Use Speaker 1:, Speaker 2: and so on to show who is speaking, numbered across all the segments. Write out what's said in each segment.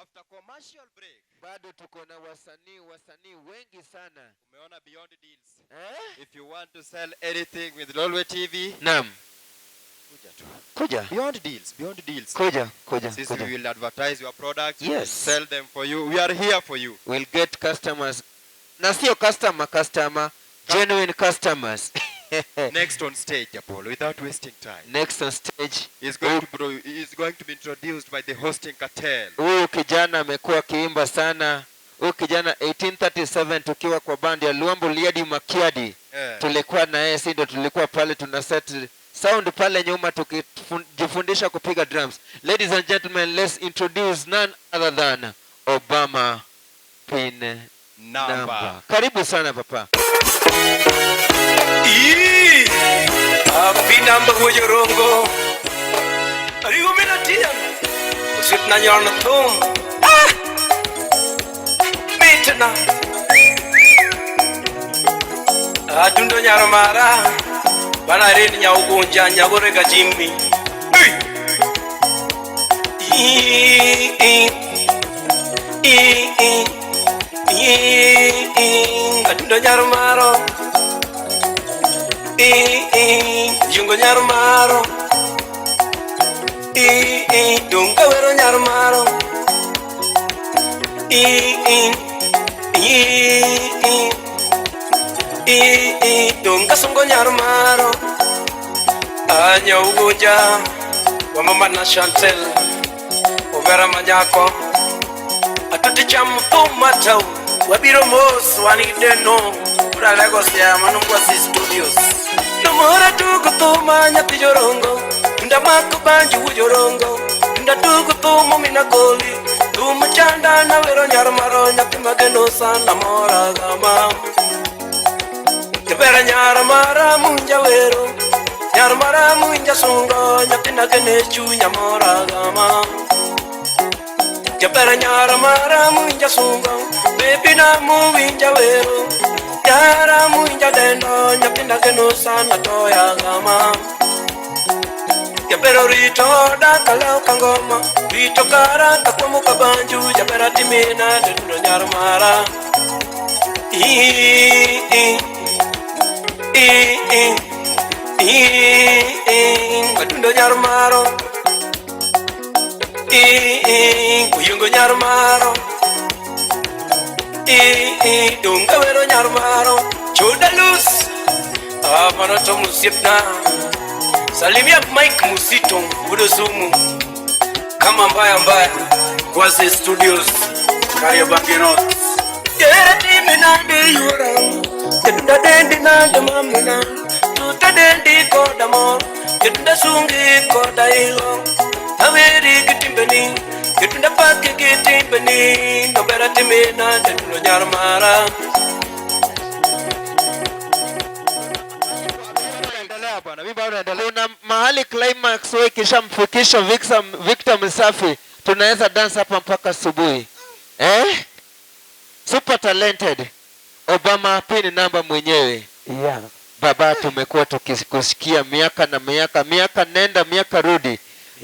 Speaker 1: After commercial break,
Speaker 2: bado tuko na wasanii wengi sana.
Speaker 1: Umeona Beyond Deals. If you want to sell anything with Lolwe TV,
Speaker 2: naam, kuja.
Speaker 1: Beyond Deals.
Speaker 2: Kuja.
Speaker 1: Since we will advertise your products,
Speaker 2: yes,
Speaker 1: we'll sell them for you. We are here for you.
Speaker 2: We'll get customers. Na sio customer, genuine customers.
Speaker 1: Next on stage, Apollo, without wasting time.
Speaker 2: Next on stage
Speaker 1: is going to be introduced by the hosting cartel.
Speaker 2: Huyu kijana amekuwa kiimba sana. Huyu kijana 1837 tukiwa kwa bandi ya Luambo Liadi Makiadi. Tulikuwa na yeye, ndio tulikuwa pale tuna set sound pale nyuma tukijifundisha kupiga drums. Ladies and gentlemen, let's introduce none other than Obama Pin Number. Karibu sana papa.
Speaker 3: Pin number huyo rongo. Arigo minatia. Usit na nyarna tum. Mitna. Adundo nyara mara. Bana reni nya ugonja nyagore ga jimmi. Adundo nyara maro. Jungo nyar maro. Dunga wero nyar maro. Dunga sungo nyar maro. Anya ugoja wa mama na Chantel Overa manyako atuti chamu matau wabiro mos wanideno ura Lagos ya manungwa si studios Numora tuku tuma nyati jorongo Nda mako banji ujorongo Nda tuku tumu minakoli Tumu chanda na wero nyarmaro Nyati mageno sana mora gama Tibera nyarmara munja wero Nyarmara munja sungo Nyati nagene chunya mora gama Tibera nyarmara munja sungo Baby na munja wero Yara munja deno nyapinda geno sana toya gama Yapero rito dakala kangoma Rito kara takwamu kabanju Yapera timina dendo nyarmara Gatundo nyarmaro Kuyungo nyarmaro Dunga wero nyarmaro Choda luz Mano to musipna Salimia Mike Musito Udo sumu Kama mbaya Kwase Studios Kariobangi Road Yeti minande yura Yetunda dendi nande mamina Tuta dendi koda mo Yetunda sungi koda ilo Taweri kitimbeni Yetunda pake kitimbeni Nobera timina Detundo nyarmara
Speaker 2: Kuna mahali climax wewe kisha mfikisha Victor Msafi tunaweza dance hapa mpaka asubuhi. Super talented Obama Pin Number mwenyewe.
Speaker 3: Yeah.
Speaker 2: Baba tumekuwa tukikusikia miaka nenda miaka rudi.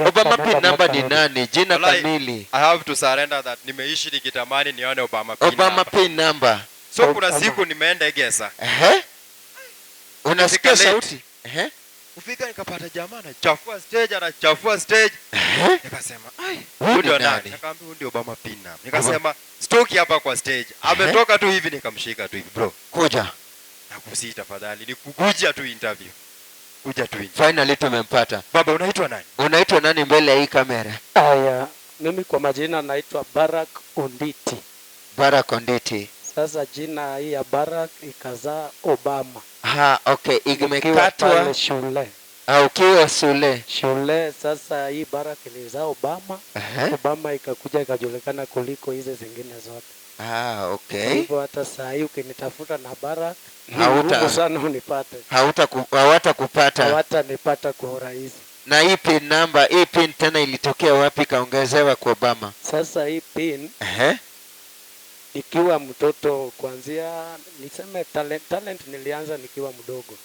Speaker 2: Obama Pin Number ni nani? Jina kamili.
Speaker 1: I have to surrender that nimeishi nikitamani nione Obama
Speaker 2: Pin Number.
Speaker 1: So kuna siku nimeenda Egesa.
Speaker 2: Unasikia sauti?
Speaker 1: Kufika nikapata jamaa anachafua stage. Nikasema,
Speaker 2: huyu ndio nani?
Speaker 1: Nikamwambia huyu ndio Obama Pin Number. Nikasema, stoki hapa kwa stage. Ametoka tu hivi nikamshika tu hivi, bro.
Speaker 2: Kuja.
Speaker 1: Nakusihi tafadhali, nikukuja tu interview. Kuja tu interview.
Speaker 2: Finally tumempata.
Speaker 1: Baba unaitwa nani?
Speaker 2: Unaitwa nani mbele ya hii kamera?
Speaker 3: Aya, mimi kwa majina naitwa Barak Onditi.
Speaker 2: Barak Onditi.
Speaker 3: Sasa jina hii ya Barak ikazaa Obama.
Speaker 2: Okay, imekatwa
Speaker 3: shule.
Speaker 2: Ukiwa shule.
Speaker 3: Sasa hii Barak ilizaa Obama. Obama ikakuja ikajulikana kuliko hizo zingine zote.
Speaker 2: Okay.
Speaker 3: Hivyo hata saa hii ukinitafuta na Barak sana unipate. Hawatanipata kwa urahisi.
Speaker 2: Na hii pin number, hii pin tena ilitokea wapi kaongezewa kwa Obama?
Speaker 3: Sasa hii pin nikiwa mtoto kuanzia niseme talent nilianza nikiwa mdogo.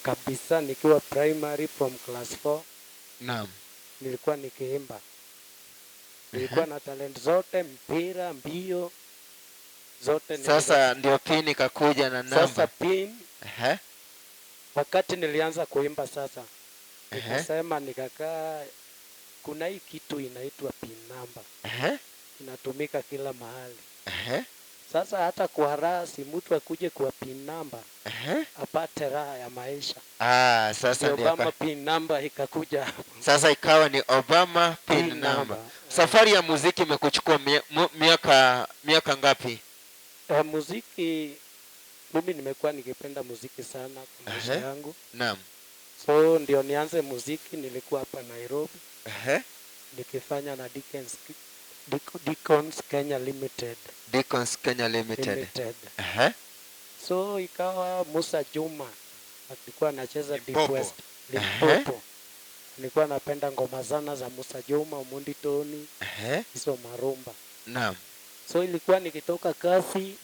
Speaker 3: Kabisa nikiwa primary from class 4.
Speaker 2: Naam.
Speaker 3: Nilikuwa nikiimba.
Speaker 4: Nilikuwa na talent zote, mpira, mbio zote.
Speaker 2: Sasa ndio pin ikakuja na namba.
Speaker 4: Sasa pin wakati nilianza kuimba sasa nikasema, nikakaa, kuna hii kitu inaitwa pin number. Inatumika kila mahali. Sasa hata kwa raha, si mtu akuje kwa pin number apate raha ya maisha.
Speaker 2: Sasa ndio
Speaker 4: Obama pin number ikakuja.
Speaker 2: Sasa ikawa ni Obama pin number. Safari ya muziki imekuchukua miaka ngapi?
Speaker 4: Muziki, mimi nimekuwa nikipenda muziki sana kwa maisha yangu.
Speaker 2: Naam.
Speaker 4: So ndio nianze muziki, nilikuwa hapa Nairobi. Nikifanya na Deacons Kenya Limited.
Speaker 2: Deacons Kenya Limited.
Speaker 4: So ikawa Musa Juma alikuwa anacheza Deep West Limpopo. Nilikuwa napenda ngoma sana za Musa Juma, Mundi Toni, hizo marumba.
Speaker 2: Naam.
Speaker 4: So ilikuwa nikitoka kazi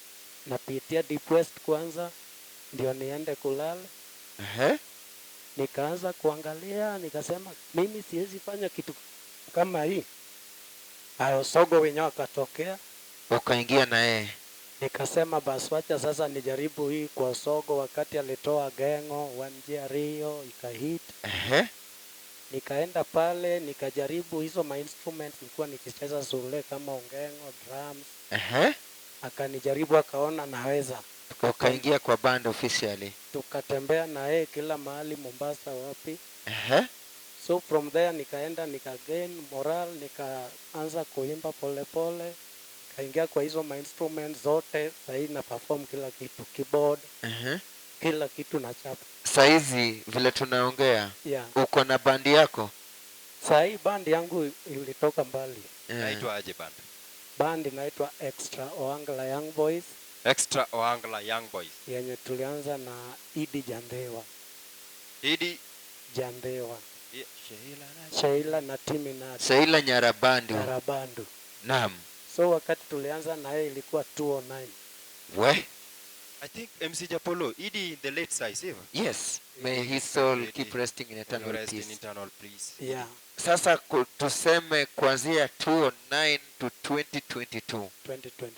Speaker 4: napitia Deep West kwanza ndio niende kulala. Nikaanza kuangalia, nikasema mimi siwezi fanya kitu kama hii. Sogo wenyewe akatokea.
Speaker 2: Ukaingia na yeye.
Speaker 4: Nikasema basi wacha sasa nijaribu hii kwa Sogo, wakati alitoa Gengo, Wanjia Rio, ikahit. Nikaenda pale, nikajaribu hizo instruments, nilikuwa nikicheza zule kama ongengo, drums. Akanijaribu, akaona naweza.
Speaker 2: Ukaingia kwa band officially.
Speaker 4: Tukatembea na yeye kila mahali, Mombasa wapi. So from there nikaenda nikagain moral, nikaanza kuimba pole pole. Nikaingia kwa hizo instruments zote, sasa na perform kila kitu, keyboard. Kila kitu na chapa.
Speaker 2: Saizi vile tunaongea, uko na bandi yako?
Speaker 4: Sasa bandi yangu ilitoka mbali.
Speaker 1: Inaitwa aje band?
Speaker 4: Band inaitwa Extra Oangla Young Boys.
Speaker 1: Extra Oangla Young Boys.
Speaker 4: Yenye tulianza na Idi Jandewa.
Speaker 1: Idi
Speaker 4: Jandewa.
Speaker 1: Sheila
Speaker 4: na Timi na
Speaker 2: Sheila Nyarabandu. Naam.
Speaker 4: So wakati tulianza na yeye ilikuwa 209.
Speaker 1: I think MC Japolo, Idi in the late size, even?
Speaker 2: Yes. May his soul keep resting in eternal
Speaker 1: peace.
Speaker 4: Yeah.
Speaker 2: Sasa tuseme kuanzia 2009 to 2022.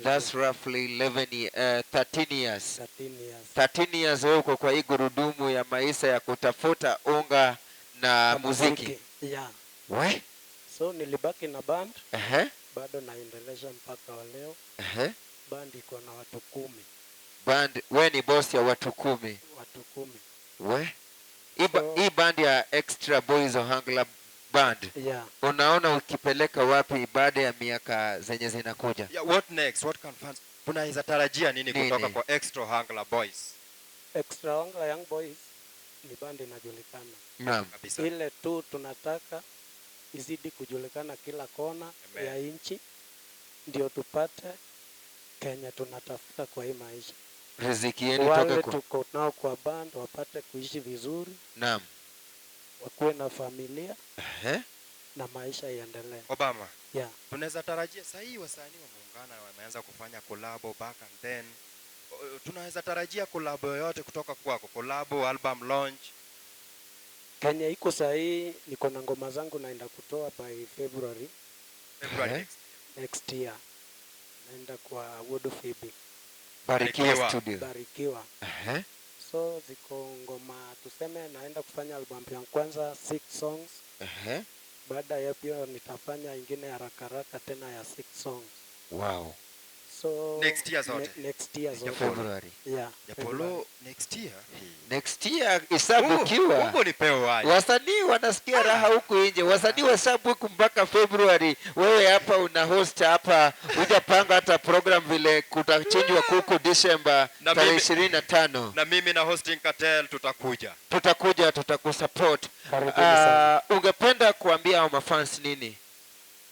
Speaker 2: That's roughly 13 years. 13 years uko kwa hii gurudumu ya maisha ya kutafuta unga na muziki.
Speaker 4: Yeah. So nilibaki na band. Bado naendelesha mpaka wa leo. Band iko na watu 10.
Speaker 2: Band, we ni boss ya watu 10.
Speaker 4: Watu 10.
Speaker 2: Hii band ya Extra Boys Ohangla Band. Unaona ukipeleka wapi baada ya miaka zenye zinakuja?
Speaker 1: What next? What can fans? Tunaweza tarajia nini kutoka kwa Extra Ohangla Boys?
Speaker 4: Extra Ohangla Young Boys ni band inajulikana.
Speaker 2: Naam.
Speaker 4: Ile tu tunataka izidi kujulikana kila kona ya nchi, ndio tupate Kenya tunatafuta kwa hii maisha.
Speaker 2: Riziki yenu
Speaker 4: wale tuko nao kwa band wapate kuishi vizuri.
Speaker 2: Naam.
Speaker 4: Wakuwe na familia. Na maisha yaendelee.
Speaker 1: Obama. Tunaweza tarajia sasa hii wasanii wameungana, wameanza kufanya collab back and then. Tunaweza tarajia collab yote kutoka kwako, collab, album launch.
Speaker 4: Kenya iko sasa hii niko na ngoma zangu naenda kutoa by February next year. Naenda kwa Lolwe
Speaker 2: Barikiwa Studio.
Speaker 4: Barikiwa. So ziko ngoma, tuseme naenda kufanya album ya kwanza 6 songs. Baada ya pia nitafanya ingine haraka tena ya 6 songs.
Speaker 2: Wow.
Speaker 4: So
Speaker 1: next year zote.
Speaker 4: Next year zote.
Speaker 2: February.
Speaker 1: Japolo next year.
Speaker 2: Next year isabukiwa.
Speaker 1: Mungu nipeo waje.
Speaker 2: Wasanii wanasikia raha huku nje. Wasanii wasabuku mpaka February. Wewe hapa una host hapa, hujapanga hata program vile kutachinjwa kuku December 25.
Speaker 1: Na mimi na hosting cartel tutakuja.
Speaker 2: Tutakusupport. Ungependa kuambia hao mafans nini?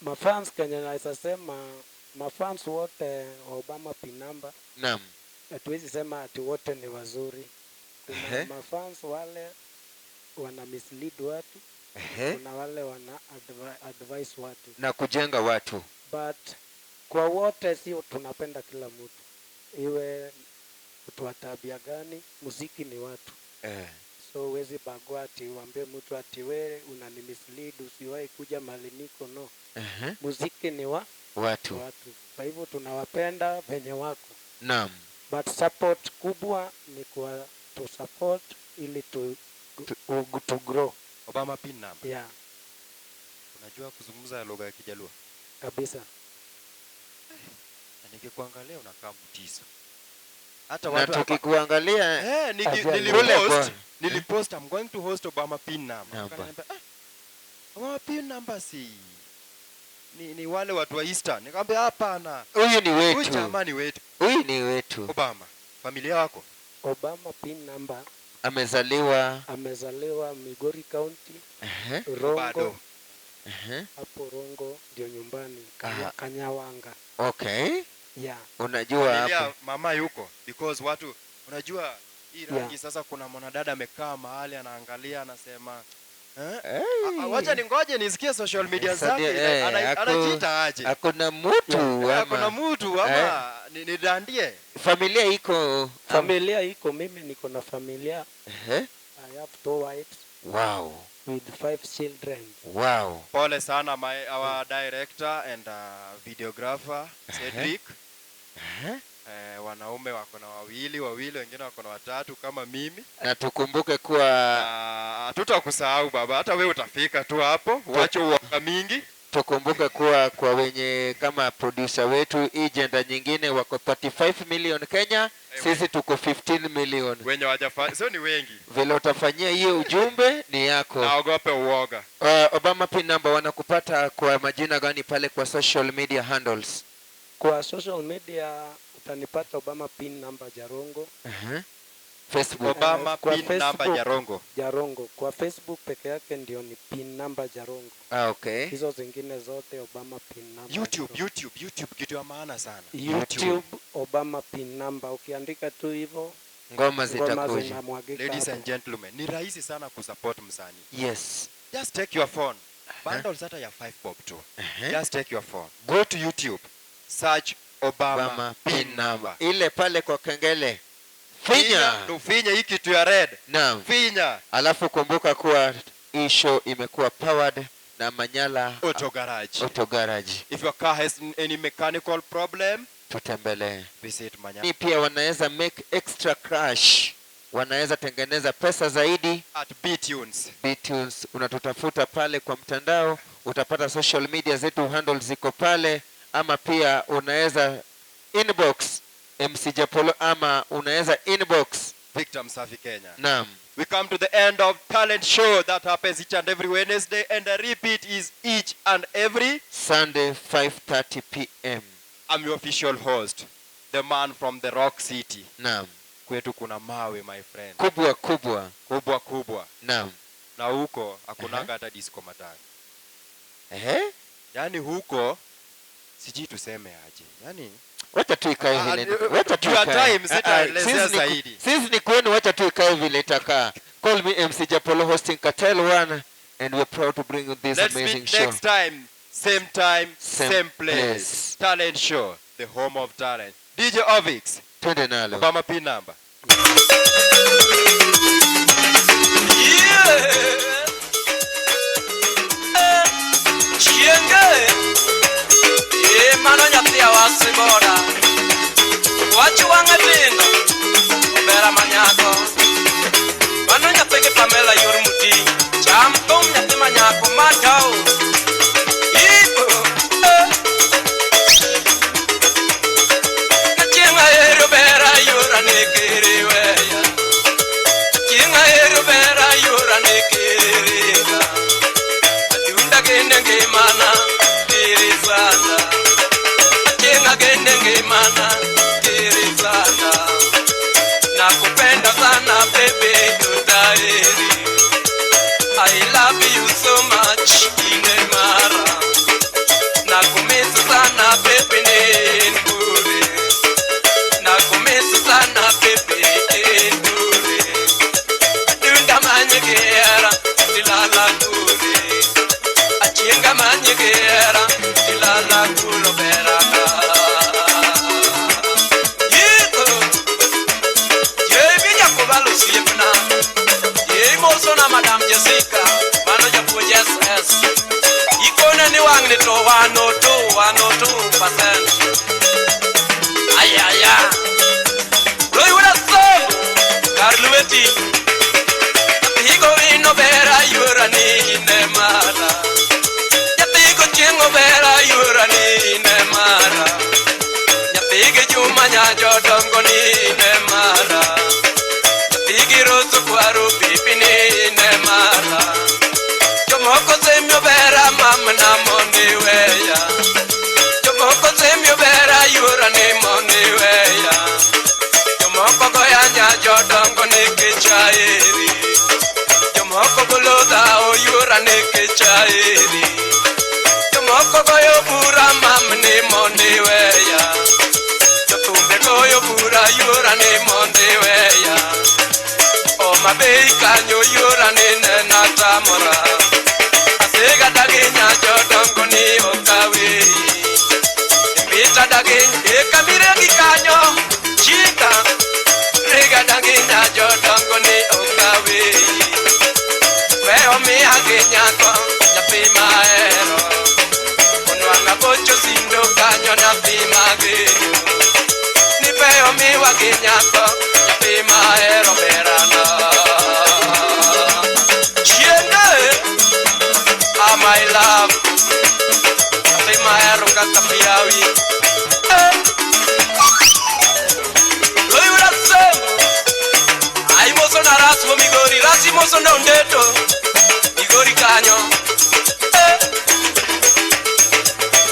Speaker 4: Mafans Kenya naweza sema mafans wote wa Obama Pinamba.
Speaker 2: Naam.
Speaker 4: Hatuwezi sema ati wote ni wazuri. Kuna mafans wale wana mislead watu. Kuna wale wana advise watu
Speaker 2: na kujenga watu.
Speaker 4: But kwa wote sio tunapenda kila mtu. Iwe mtu wa tabia gani, muziki ni watu. So huwezi bagua ati uambie mtu ati we unanimislead usiwahi kuja mahali niko, no. Muziki ni wa
Speaker 2: watu.
Speaker 4: Kwa hivyo tunawapenda venye wako.
Speaker 2: Naam.
Speaker 4: But support kubwa ni kwa to support ili to grow.
Speaker 1: Obama pin number.
Speaker 4: Yeah.
Speaker 1: Unajua kuzungumza lugha ya Kijaluo?
Speaker 4: Kabisa.
Speaker 1: Nikikuangalia unakaa mtiso. Hata
Speaker 2: watu tukikuangalia
Speaker 1: nilipost I'm going to host Obama pin number. Akaniambia Obama pin number ni wale watu wa Eastern. Nikamwambia hapana.
Speaker 2: Huyu ni wetu.
Speaker 1: Huyu jamani wetu.
Speaker 2: Huyu ni wetu.
Speaker 1: Obama. Familia yako?
Speaker 4: Obama pin number.
Speaker 2: Amezaliwa
Speaker 4: Migori County. Rongo. Hapo Rongo ndio nyumbani. Kanyawanga.
Speaker 2: Okay.
Speaker 4: Yeah.
Speaker 2: Unajua
Speaker 1: hapo mama yuko because watu unajua hii rangi sasa kuna mwanadada amekaa mahali anaangalia anasema wacha ningoje nisikie social media zake anajiita aje.
Speaker 2: Hakuna mtu
Speaker 1: ama nidandie.
Speaker 2: Familia iko
Speaker 4: mimi niko na familia. I have 2 wives.
Speaker 2: Wow.
Speaker 4: With 5 children.
Speaker 2: Wow.
Speaker 1: Pole sana our director and videographer Cedric. Wanaume wako na wawili wengine wako na 3 kama mimi.
Speaker 2: Na tukumbuke kuwa
Speaker 1: tutakusahau baba, hata wewe utafika tu hapo, uache uoga mingi.
Speaker 2: Tukumbuke kuwa kwa wenye kama producer wetu agenda nyingine wako 35 million Kenya, sisi tuko 15 million.
Speaker 1: Wenye wajafanya sio ni wengi.
Speaker 2: Vile utafanyia hiyo ujumbe ni yako.
Speaker 1: Naogope uoga.
Speaker 2: Obama pin number wanakupata kwa majina gani pale kwa social media handles?
Speaker 4: Kwa social media utanipata Obama pin number Jarongo.
Speaker 2: Facebook
Speaker 1: Obama pin number
Speaker 4: Jarongo. Kwa Facebook peke yake ndio ni pin number Jarongo.
Speaker 2: Okay.
Speaker 4: Hizo zingine zote Obama pin number.
Speaker 1: YouTube kitu ya maana sana.
Speaker 4: YouTube Obama pin number ukiandika tu hivyo
Speaker 2: ngoma zitakuja.
Speaker 1: Ladies and gentlemen, ni rahisi sana kusupport msanii.
Speaker 2: Yes.
Speaker 1: Just take your phone. Bundles hata ya 5 bob tu. Just take your phone. Go to YouTube. Search Obama pin number.
Speaker 2: Ile pale kwa kengele.
Speaker 1: Finya hii kitu ya red.
Speaker 2: Naam.
Speaker 1: Finya.
Speaker 2: Alafu kumbuka kuwa hii show imekuwa powered na Manyala
Speaker 1: Auto Garage. If your car has any mechanical problem,
Speaker 2: tutembelee.
Speaker 1: Visit Manyala.
Speaker 2: Ni pia wanaweza make extra cash. Wanaweza tengeneza pesa zaidi
Speaker 1: at
Speaker 2: B-Tunes. Unatutafuta pale kwa mtandao, utapata social media zetu handles ziko pale, ama pia unaweza inbox MC Japolo ama unaweza inbox
Speaker 1: Victor Msafi Kenya.
Speaker 2: Naam.
Speaker 1: We come to the end of talent show that happens each and every Wednesday, and the repeat is each and every
Speaker 2: Sunday 5:30 p.m.
Speaker 1: I'm your official host, the man from the Rock City.
Speaker 2: Naam.
Speaker 1: Kwetu kuna mawe, my friend.
Speaker 2: Kubwa. Naam.
Speaker 1: Na huko hakunaga hata disco matani. Yani huko siji tuseme aje. Yani
Speaker 2: wacha tu ikae vile.
Speaker 1: Wacha tu ikae. Sitaelezea zaidi.
Speaker 2: Sisi ni kwenu, wacha tu ikae vile itakaa. Call me MC Japolo hosting Cartel 1, and we're proud to bring you this amazing show.
Speaker 1: Next time, same place. Talent show, the home of talent. DJ Ovix.
Speaker 2: Twende nalo.
Speaker 1: Obama pin number.
Speaker 3: Mano nyathi awasi bora wachu wange tindo obera manyako mano nyathi ki Pamela yor muti cham tom nyathi manyako matao ipo kachenga ero bera yora nekere weya kachenga ero bera yora nekere atunda kende ngemana tirizana Mana tirizana nakupenda sana baby tutaeri I love you so much inemara nakumisa sana baby nendure nakumisa sana baby nendure dunda manyegera dilala kure achenga manyegera Imosona Madam Jessica, mano japuonj SS. Ikone ni wang' ni to 102%. Ayaya. Lolwe Tv, kar Lolwe TV. Higo ino bera yura ni ine mara. Nyatigo chengo bera yura ni ine mara. Nyatige juma nyajo dongo ni ine mara. Nyatigi rosu kwaru pipi ni ine mara. Jomoko semyo bera mamna mondi weya. Jomoko semyo bera yura ni mondi weya. Jomoko goya nyajo dongo ni kichairi. Jomoko boloda o yura ni kichairi. Jomoko goyo bura mamni mondi weya. Jotumbe goyo bura yura ni mondi weya. O mabei kanyo yura ni nena tamora. Asega daginya jodongo ni okawi. Imbita daginya ekamire gikanyo chika. Rega daginya jodongo ni okawi. Weo mi haginya ko nyapi maero. Onwanga bocho sindo kanyo nyapi magenyo. Ni weo mi waginya ko nyapi maero berana. My love, nyapi maero kakapiawi. Lolwe Tv, ai moso na rasu migori, rasi moso na undeto migori kanyo.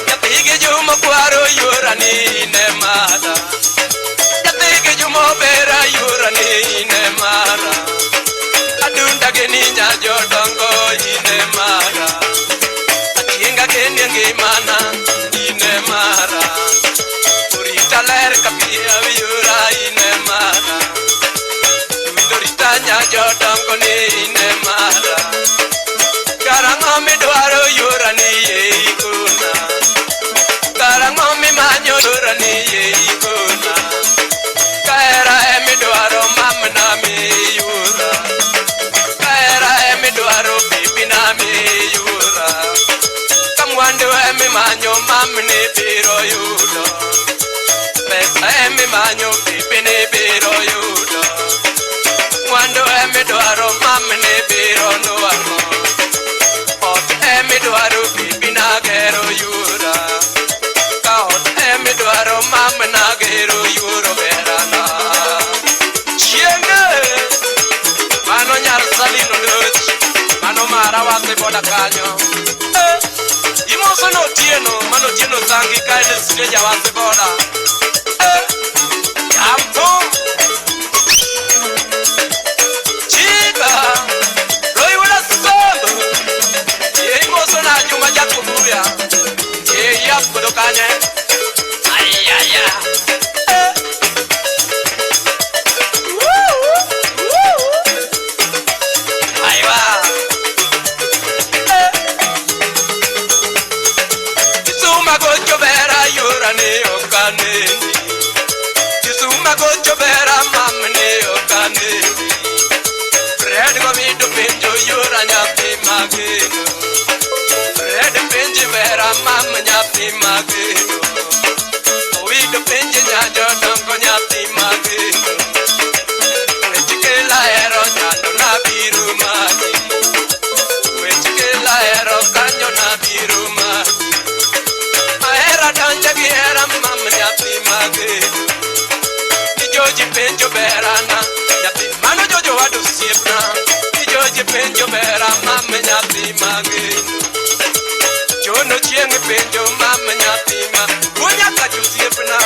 Speaker 3: Nyapige juma kwaro yura ni ine mara. Nyapige juma bera yura ni ine mara. Adunda geninya jodongo ine mara. Atienga geni ngimana ine mara. Urita ler kapia yura ine mara. Undorita nya jodongo ni ine mara. Karango mi dwaro yura ni yeikuna. Karango mi manyo yura ni yeikuna. Kaera emi dwaro mamna mi yura. Kaera emi dwaro pipi na mi yura. Kamwando emi manyo mamni biro yudo. Pesa emi manyo pipi ni biro yudo. Mwando emi dwaro mamni biro nuamo. Ot emi dwaro pipi na gero yura. Ka ot emi dwaro mamna gero yuro berana. Chienge mano nyar salino doch. Mano mara wase boda kanyo. Imoso no tieno, mano tieno zangi kaile siteja wase boda. Yamto Chica Lolwe Tv, ye imoso na juma jako buya. Ye yap kudo kanye. Ayaya. Aywa. Kisuma gocho bera yura ni okaneni. Kisuma gocho bera mamni okaneni. Fred go mido penjo yura nyapi mageno. Fred penji bera mam nyapi mageno. Wido penji nyajo dongo nyapi mageno. Wechikela ero nyando na biru mani. Wechikela ero kanyo na biru mani. Maera danja giera mam nyapi mageno. Nijoji penjo berana nyapi mano jojo wadu siepna. Nijoji penjo bera mam nyapi mageno. Jono chieng penjo mam nyapi ma. Kunya kachu siepna.